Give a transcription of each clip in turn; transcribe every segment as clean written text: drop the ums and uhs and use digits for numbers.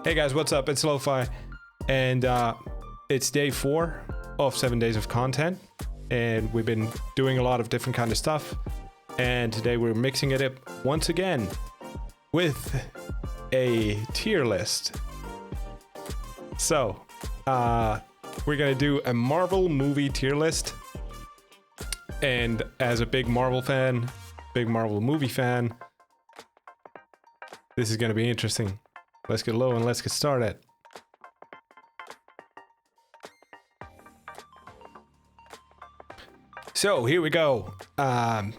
Hey guys, what's up? It's Lo-Fi, and it's day 4 of 7 days of content, and we've been doing a lot of different kind of stuff, and today we're mixing it up once again with a tier list. So, we're gonna do a Marvel movie tier list, and as a big Marvel fan, big Marvel movie fan, this is gonna be interesting. Let's get low and let's get started. So here we go. Let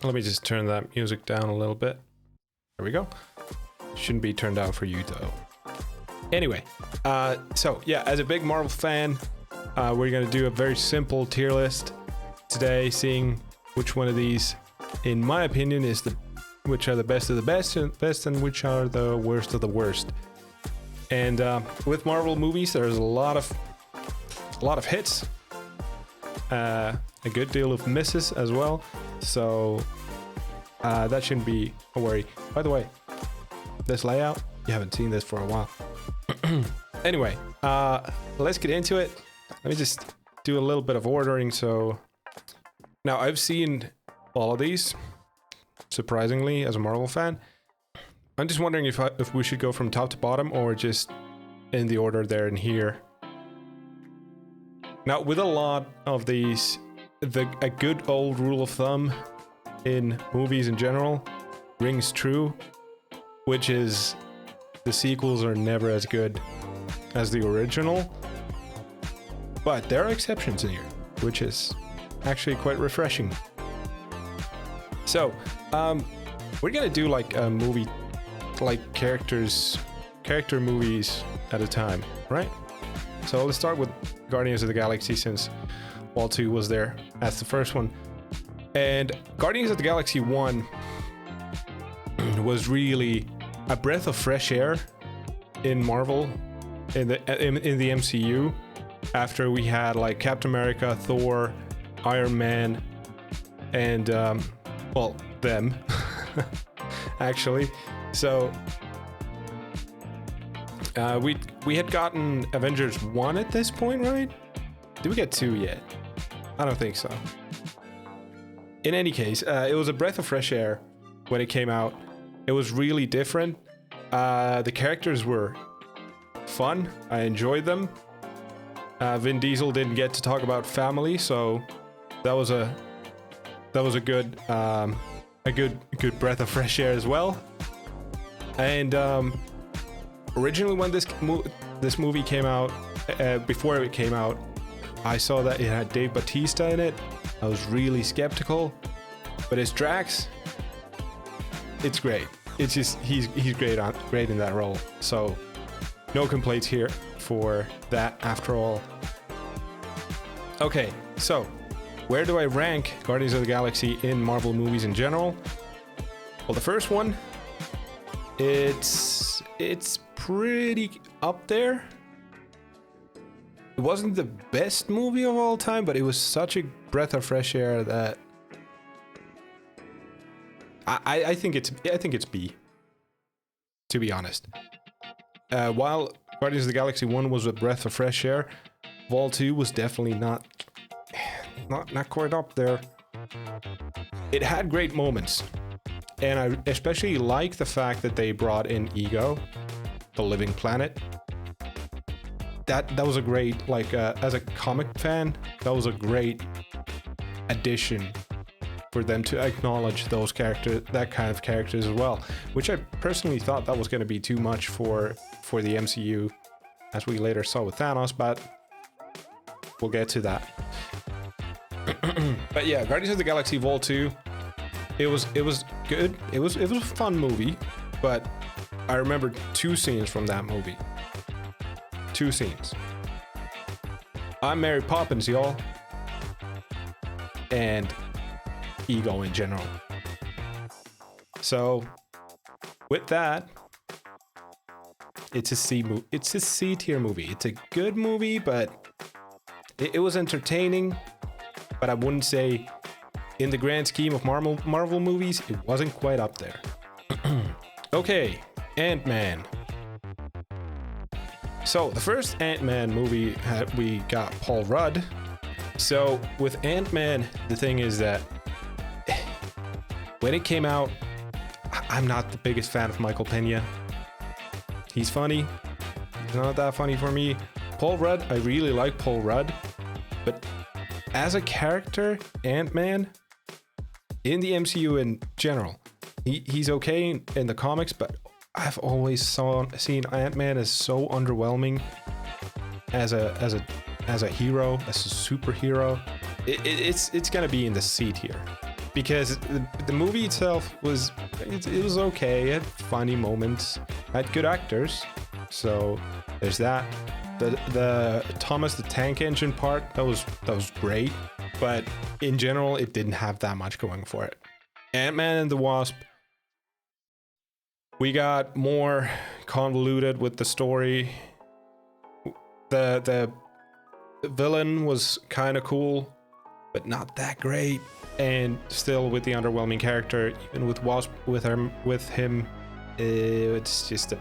me just turn that music down a little bit. There we go. Shouldn't be turned down for you though. Anyway, so yeah, as a big Marvel fan, we're gonna do a very simple tier list today, seeing which one of these, in my opinion, which are the best of the best, and which are the worst of the worst. And with Marvel movies, there's a lot of hits, a good deal of misses as well. So that shouldn't be a worry. By the way, this layout, you haven't seen this for a while. Anyway, let's get into it. Let me just do a little bit of ordering. So now I've seen all of these, surprisingly, as a Marvel fan. I'm just wondering if we should go from top to bottom or just in the order there and here. Now, with a lot of these, a good old rule of thumb in movies in general rings true, which is the sequels are never as good as the original. But there are exceptions here, which is actually quite refreshing. So, we're gonna do like a movie, like character movies at a time, right? So let's start with Guardians of the Galaxy, since Wall 2 was there as the first one. And Guardians of the Galaxy 1 was really a breath of fresh air in Marvel, in the MCU, after we had like Captain America, Thor, Iron Man, and well, them actually. So we had gotten Avengers 1 at this point, right? Did we get 2 yet? I don't think so. In any case, it was a breath of fresh air when it came out. It was really different. The characters were fun. I enjoyed them. Vin Diesel didn't get to talk about family, so that was a good breath of fresh air as well. And originally, when this movie came out, before it came out, I saw that it had Dave Bautista in it. I was really skeptical, but as Drax, it's great. It's just he's great in that role. So no complaints here for that after all. Okay, so where do I rank Guardians of the Galaxy in Marvel movies in general? Well, the first one, it's pretty up there. It wasn't the best movie of all time, but it was such a breath of fresh air that I think it's B, to be honest. While Guardians of the Galaxy 1 was a breath of fresh air, Vol 2 was definitely not quite up there. It had great moments, and I especially like the fact that they brought in Ego, the living planet. That was a great, like, as a comic fan, that was a great addition for them to acknowledge those characters, that kind of characters as well, which I personally thought that was going to be too much for the MCU, as we later saw with Thanos, but we'll get to that. But yeah, Guardians of the Galaxy Vol 2, it was good. It was a fun movie, but I remember 2 scenes from that movie. 2 scenes. I'm Mary Poppins, y'all. And Ego in general. So with that, it's a C tier movie. It's a good movie, but it was entertaining, but I wouldn't say, in the grand scheme of Marvel movies, it wasn't quite up there. Okay, Ant-Man. So the first Ant-Man movie, we got Paul Rudd. So with Ant-Man, the thing is that when it came out, I'm not the biggest fan of Michael Pena. He's funny. He's not that funny for me. Paul Rudd, I really like Paul Rudd. But as a character, Ant-Man, in the MCU in general, he's okay in the comics, but I've always seen Ant-Man as so underwhelming as a hero, as a superhero. It's gonna be in the C tier because the movie itself was okay. It had funny moments, had good actors, so there's that. The Thomas the Tank Engine part that was great, but in general it didn't have that much going for it. Ant-Man and the Wasp, we got more convoluted with the story. The villain was kind of cool, but not that great, and still with the underwhelming character. Even with Wasp, with him, it's just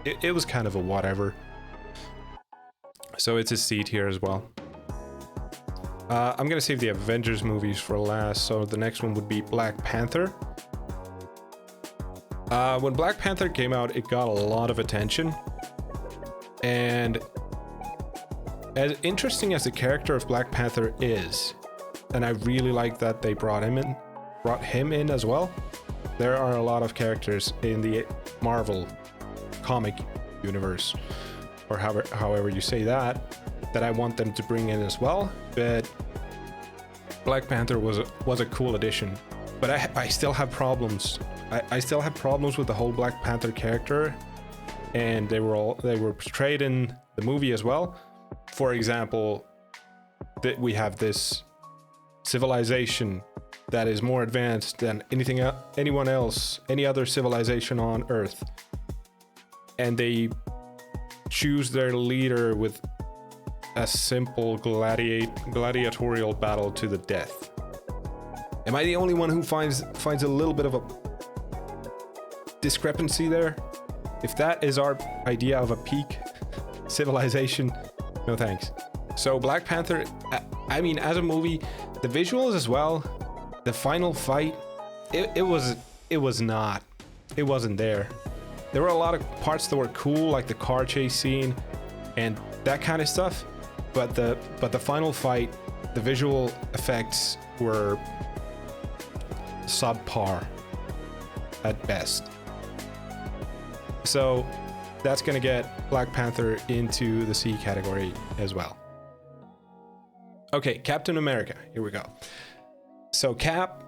it was kind of a whatever. So it's a C tier as well. I'm gonna save the Avengers movies for last, so the next one would be Black Panther. When Black Panther came out, it got a lot of attention, and as interesting as the character of Black Panther is, and I really like that they brought him in as well. There are a lot of characters in the Marvel comic universe, or however you say that I want them to bring in as well. But Black Panther was a cool addition. But I still have problems. I still have problems with the whole Black Panther character, and they were portrayed in the movie as well. For example, that we have this civilization that is more advanced than anyone else, any other civilization on Earth, and they choose their leader with a simple gladiatorial battle to the death. Am I the only one who finds a little bit of a discrepancy there? If that is our idea of a peak civilization, no thanks. So Black Panther, I mean, as a movie, the visuals as well, the final fight, it wasn't there. There were a lot of parts that were cool, like the car chase scene and that kind of stuff, but the final fight, the visual effects were subpar at best. So that's gonna get Black Panther into the C category as well. Okay, Captain America, here we go. So Cap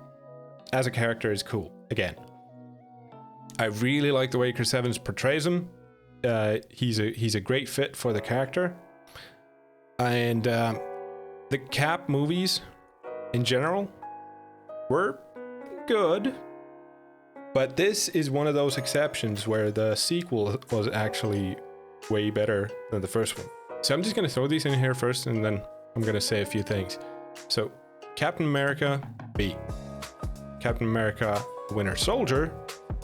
as a character is cool. Again, I really like the way Chris Evans portrays him. He's a great fit for the character. And the Cap movies in general were good, but this is one of those exceptions where the sequel was actually way better than the first one. So I'm just going to throw these in here first, and then I'm going to say a few things. So Captain America, B. Captain America Winter Soldier,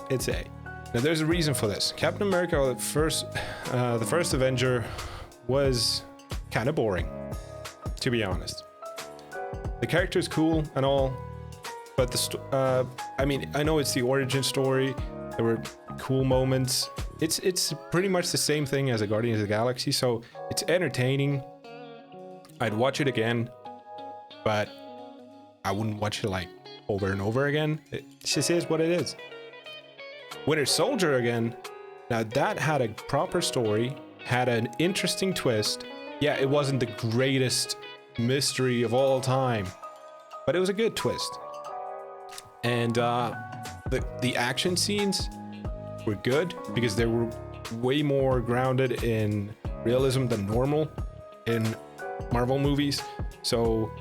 it's A. Now there's a reason for this. Captain America, the first Avenger, was kind of boring, to be honest. The character is cool and all, but I mean, I know it's the origin story. There were cool moments. It's pretty much the same thing as a Guardians of the Galaxy, so it's entertaining. I'd watch it again, but I wouldn't watch it like over and over again. It just is what it is. Winter Soldier again, now that had a proper story, had an interesting twist. Yeah, it wasn't the greatest mystery of all time, but it was a good twist. And the action scenes were good because they were way more grounded in realism than normal in Marvel movies. So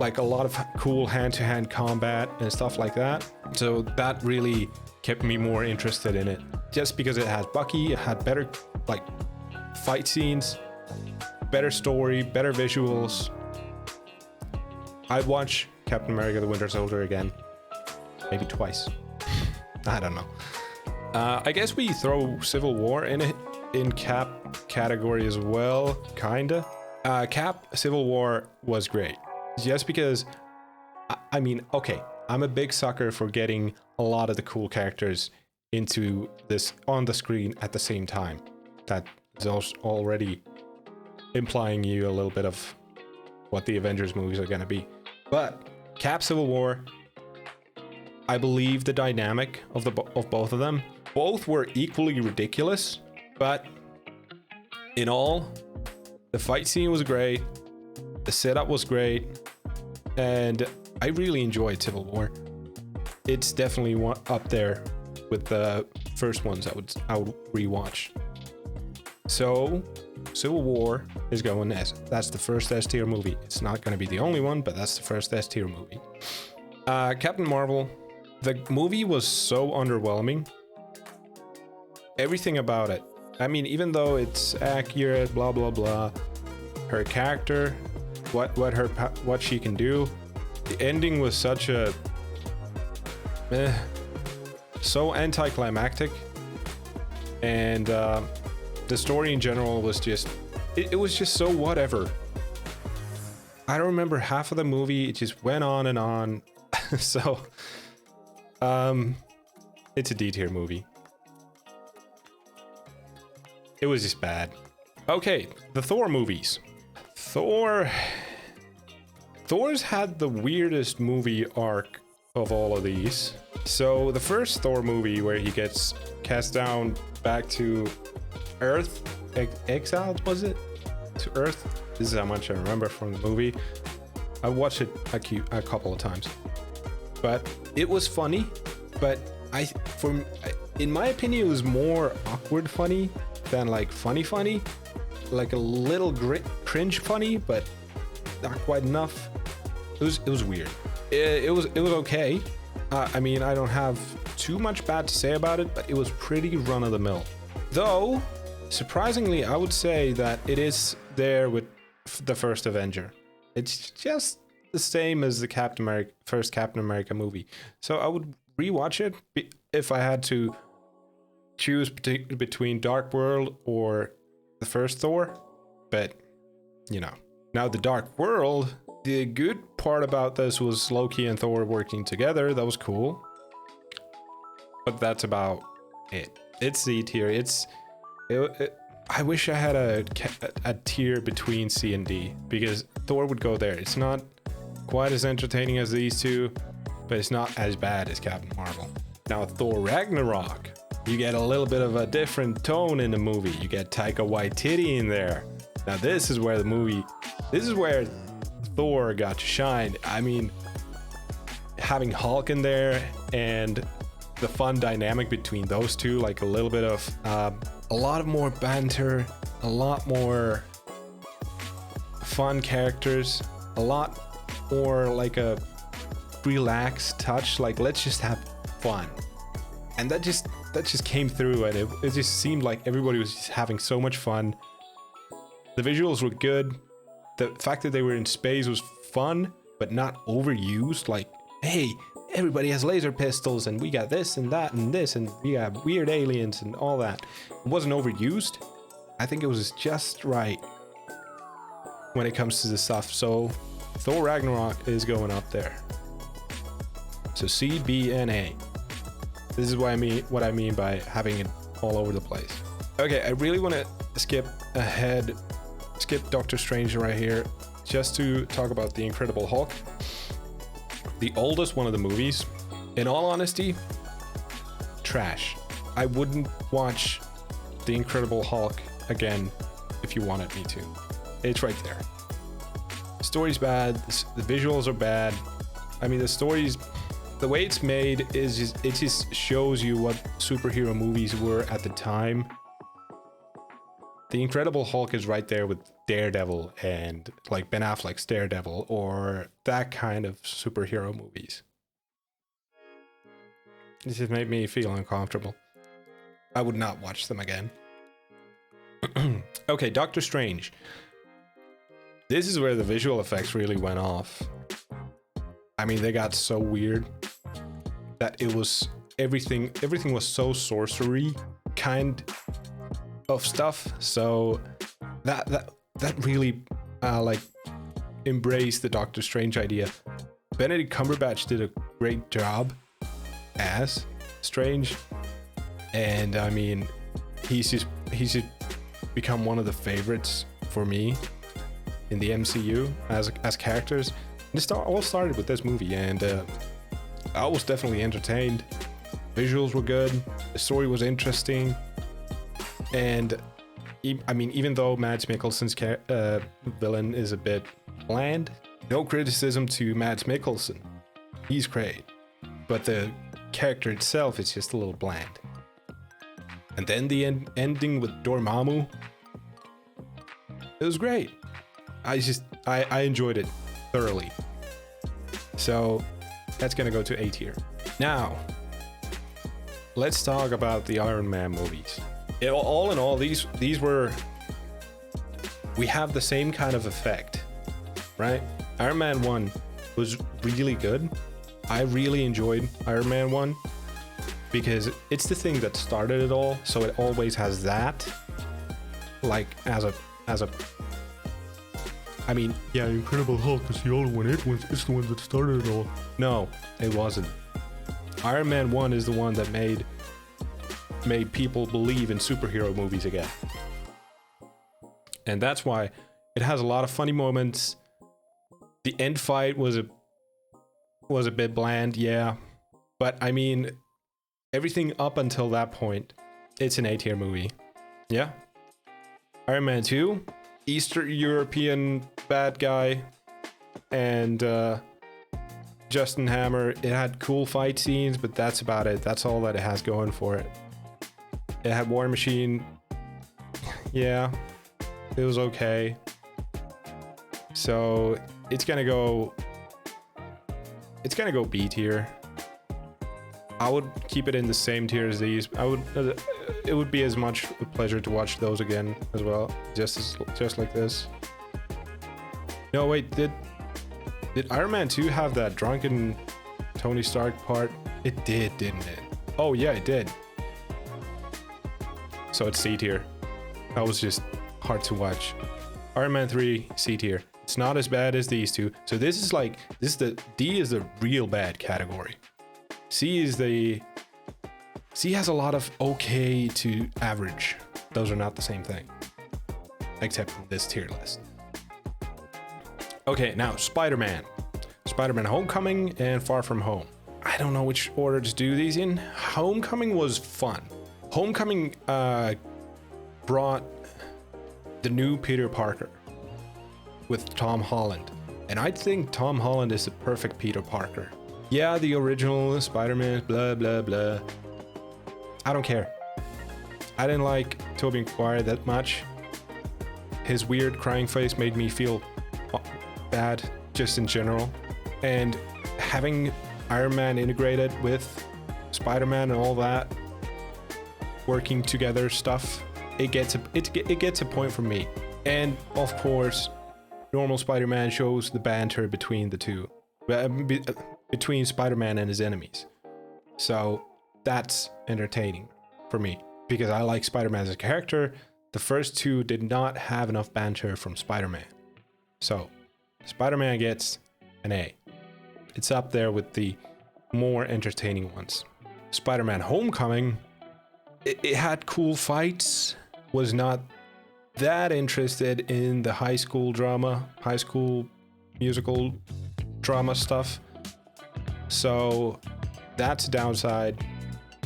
like a lot of cool hand-to-hand combat and stuff like that. So that really kept me more interested in it, just because it had Bucky, it had better like fight scenes, better story, better visuals. I'd watch Captain America the Winter Soldier again, maybe twice. I don't know. I guess we throw Civil War in it in Cap category as well, kinda. Cap Civil War was great. Just because, I mean, okay, I'm a big sucker for getting a lot of the cool characters into this on the screen at the same time. That is also already implying you a little bit of what the Avengers movies are gonna be. But Cap Civil War, I believe the dynamic of both of them, both were equally ridiculous, but in all, the fight scene was great, the setup was great, and I really enjoyed Civil War. It's definitely up there with the first ones I would rewatch. So Civil War is going as that's the first S tier movie. It's not going to be the only one, but that's the first S tier movie. Captain Marvel, the movie was so underwhelming. Everything about it. I mean, even though it's accurate, blah blah blah, her character, what she can do, the ending was such a so anticlimactic, and the story in general was just it was just so whatever. I don't remember half of the movie. It just went on and on. So it's a D tier movie. It was just bad. Okay, the Thor movies. Thor's had the weirdest movie arc of all of these. So the first Thor movie, where he gets cast down back to Earth, exiled, was it? To Earth? This is how much I remember from the movie. I watched it a couple of times, but it was funny. But in my opinion, it was more awkward funny than like funny, like a little cringe funny, but not quite enough. It was weird. It was okay. I mean, I don't have too much bad to say about it, but it was pretty run of the mill. Though, surprisingly, I would say that it is there with the first Avenger. It's just the same as the first Captain America movie. So I would rewatch it if I had to choose between Dark World or the first Thor. But, you know, now the Dark World, the good part about this was Loki and Thor working together. That was cool. But that's about it. It's C tier. I wish I had a tier between C and D, because Thor would go there. It's not quite as entertaining as these two, but it's not as bad as Captain Marvel. Now, Thor Ragnarok, you get a little bit of a different tone in the movie. You get Taika Waititi in there. Now, this is where Thor got to shine. I mean, having Hulk in there and the fun dynamic between those two, like a little bit of a lot more banter, a lot more fun characters, a lot more like a relaxed touch, like let's just have fun. And that just came through, and it just seemed like everybody was just having so much fun. The visuals were good. The fact that they were in space was fun, but not overused. Like, hey, everybody has laser pistols, and we got this and that and this, and we got weird aliens and all that. It wasn't overused. I think it was just right when it comes to the stuff. So Thor Ragnarok is going up there. So C, B, and A. This is what I mean by having it all over the place. Okay, I really want to skip Doctor Strange right here, just to talk about the Incredible Hulk. The oldest one of the movies. In all honesty, trash. I wouldn't watch The Incredible Hulk again if you wanted me to. It's right there. The story's bad. The visuals are bad. I mean, the way it's made it just shows you what superhero movies were at the time. The Incredible Hulk is right there with Daredevil and like Ben Affleck's Daredevil, or that kind of superhero movies. It just made me feel uncomfortable. I would not watch them again. Okay, Doctor Strange. This is where the visual effects really went off. I mean, they got so weird that it was everything was so sorcery kind. of stuff. So that really like embraced the Doctor Strange idea. Benedict Cumberbatch did a great job as Strange, and I mean, he's just become one of the favorites for me in the MCU as characters. And this all started with this movie, and I was definitely entertained. Visuals were good, the story was interesting, and I mean, even though Mads Mikkelsen's villain is a bit bland, no criticism to Mads Mikkelsen, he's great, but the character itself is just a little bland. And then the ending with Dormammu, it was great. I enjoyed it thoroughly. So that's gonna go to A tier. Now, let's talk about the Iron Man movies. All in all, these were, we have the same kind of effect, right? Iron Man 1 was really good. I really enjoyed Iron Man 1 because it's the thing that started it all, so it always has that, like, as a I mean, yeah, Incredible Hulk is the old one. It's the one that started it all. No, it wasn't. Iron Man 1 is the one that made people believe in superhero movies again. And that's why it has a lot of funny moments. The end fight was a bit bland, yeah. But I mean, everything up until that point, it's an A-tier movie. Yeah. Iron Man 2, Eastern European bad guy, and Justin Hammer. It had cool fight scenes, but that's about it. That's all that it has going for it. It had War Machine. Yeah, it was okay. So it's gonna go B tier. I would keep it in the same tier as these. It would be as much a pleasure to watch those again as well, just like this. No, wait, did Iron Man 2 have that drunken Tony Stark part? It did, didn't it? Oh yeah, it did. So it's C tier. That was just hard to watch. Iron Man 3, C tier. It's not as bad as these two. So D is the real bad category. C has a lot of okay to average. Those are not the same thing, except in this tier list. Okay, now Spider-Man Homecoming and Far From Home. I don't know which order to do these in. Homecoming was fun. Homecoming brought the new Peter Parker with Tom Holland, and I think Tom Holland is the perfect Peter Parker. Yeah, the original Spider-Man, blah blah blah. I don't care. I didn't like Tobey Maguire that much. His weird crying face made me feel bad just in general. And having Iron Man integrated with Spider-Man and all that working together stuff, it gets a point from me. And of course, normal Spider-Man shows the banter between the two, between Spider-Man and his enemies. So that's entertaining for me because I like Spider-Man as a character. The first two did not have enough banter from Spider-Man. So Spider-Man gets an A. It's up there with the more entertaining ones. Spider-Man Homecoming, it had cool fights, was not that interested in the high school musical drama stuff. So that's a downside.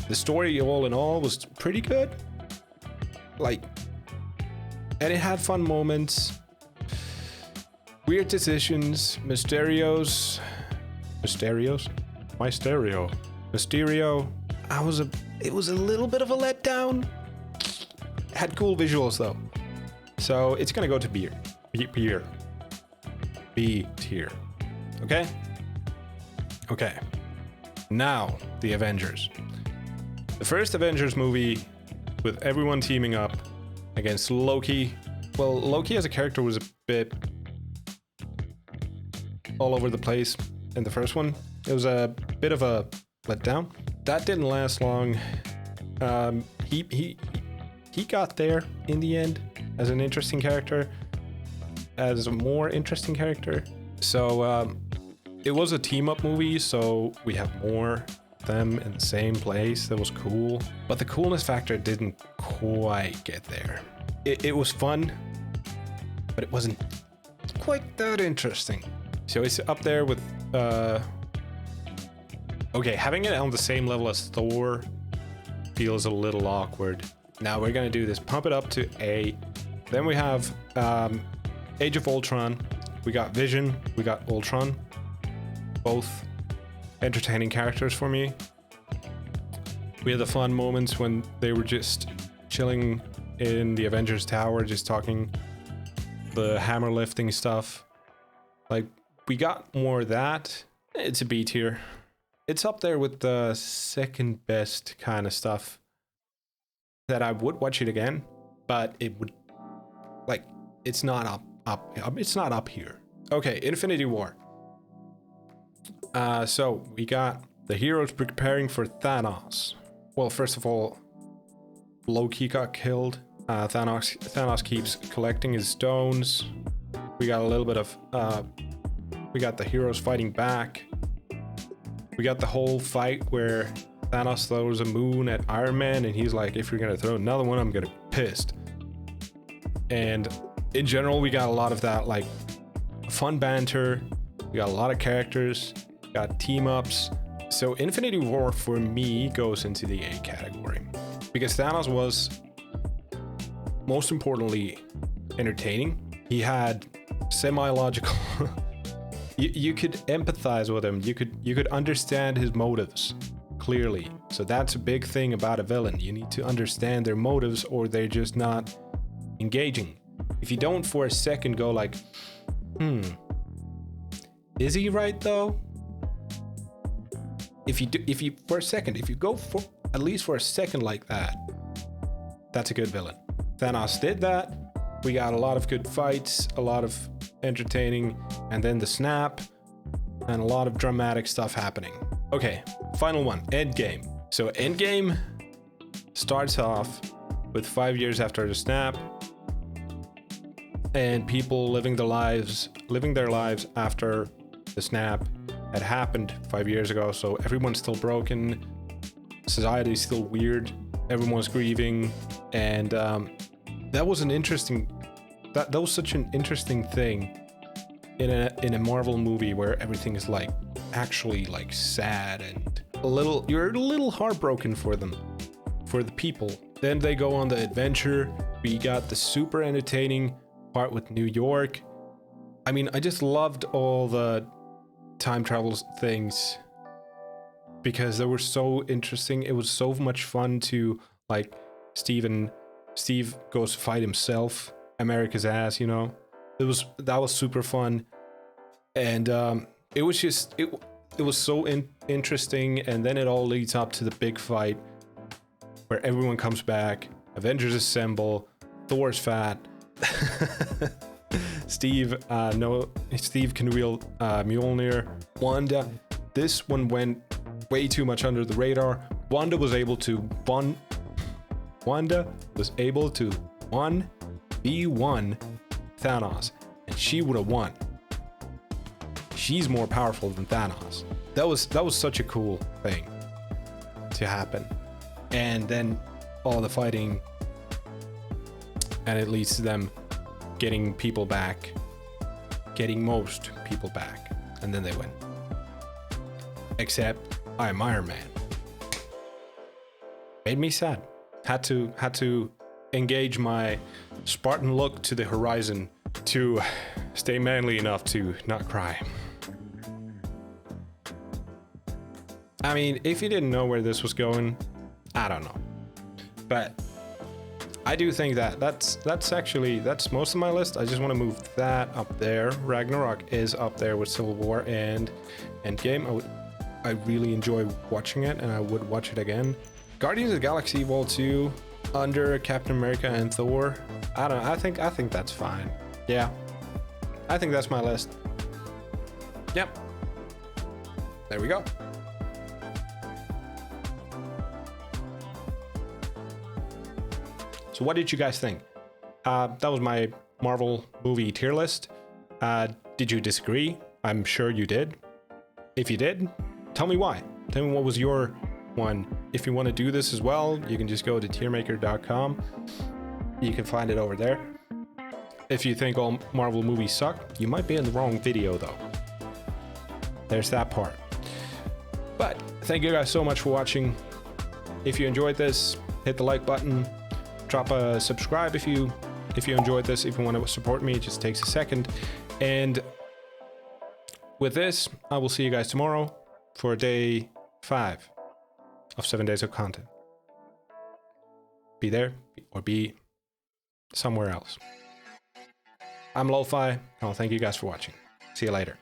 The story all in all was pretty good. And it had fun moments. Weird decisions. Mysterio. It was a little bit of a letdown. Had cool visuals though. So it's gonna go to B tier. Okay. Now, the Avengers. The first Avengers movie with everyone teaming up against Loki. Well, Loki as a character was a bit all over the place in the first one. It was a bit of a letdown. That didn't last long. he got there in the end as an interesting character, as a more interesting character. So it was a team-up movie, so we have more of them in the same place. That was cool, but the coolness factor didn't quite get there. It was fun, but it wasn't quite that interesting. So it's up there with okay, having it on the same level as Thor feels a little awkward. Now we're gonna do this, pump it up to A. Then we have Age of Ultron. We got Vision, we got Ultron. Both entertaining characters for me. We had the fun moments when they were just chilling in the Avengers Tower, just talking the hammer lifting stuff. Like, we got more of that. It's a B tier. It's up there with the second best kind of stuff that I would watch it again, but it would, like, it's not it's not up here. Okay, Infinity War. So we got the heroes preparing for Thanos. Well, first of all, Loki got killed. Thanos keeps collecting his stones. We got a little bit of we got the heroes fighting back. We got the whole fight where Thanos throws a moon at Iron Man, and he's like, if you're gonna throw another one, I'm gonna be pissed. And in general, we got a lot of that, like, fun banter. We got a lot of characters, got team ups. So Infinity War for me goes into the A category because Thanos was, most importantly, entertaining. He had semi-logical you could empathize with him. You could understand his motives clearly. So that's a big thing about a villain. You need to understand their motives or they're just not engaging. If you don't for a second go like, is he right though? If you go for at least for a second like that, that's a good villain. Thanos did that. We got a lot of good fights, a lot of entertaining, and then the snap, and a lot of dramatic stuff happening. Okay, final one, Endgame. So Endgame starts off with 5 years after the snap, and people living their lives after the snap had happened 5 years ago. So everyone's still broken, society's still weird, everyone's grieving, and that was an interesting. That was such an interesting thing in a Marvel movie where everything is like actually like sad and you're a little heartbroken for them, for the people. Then they go on the adventure. We got the super entertaining part with New York. I mean, I just loved all the time travel things because they were so interesting. It was so much fun to, like, Steve goes to fight himself, America's ass, you know. That was super fun, and it was just it was so interesting. And then it all leads up to the big fight where everyone comes back, Avengers Assemble, Thor's fat. Steve can wield Mjolnir. Wanda, this one went way too much under the radar. Wanda was able to 1v1 Thanos, and she would have won. She's more powerful than Thanos. That was such a cool thing to happen. And then all the fighting, and it leads to them getting people back, getting most people back, and then they win. Except I'm Iron Man. Made me sad. Had to engage my Spartan look to the horizon to stay manly enough to not cry. I mean, if you didn't know where this was going, I don't know. But I do think that's most of my list. I just want to move that up there. Ragnarok is up there with Civil War and Endgame. I really enjoy watching it, and I would watch it again. Guardians of the Galaxy Vol 2 under Captain America and Thor. I don't know. I think that's fine. Yeah. I think that's my list. Yep. There we go. So what did you guys think? That was my Marvel movie tier list. Did you disagree? I'm sure you did. If you did, tell me why. Tell me what was your one. If you want to do this as well, you can just go to tiermaker.com. You can find it over there. If you think all Marvel movies suck, you might be in the wrong video though. There's that part. But thank you guys so much for watching. If you enjoyed this, hit the like button. Drop a subscribe if you enjoyed this. If you want to support me, it just takes a second. And with this, I will see you guys tomorrow for day 5 of 7 days of content. Be there or be somewhere else. I'm Lo-Fi. I'll thank you guys for watching. See you later.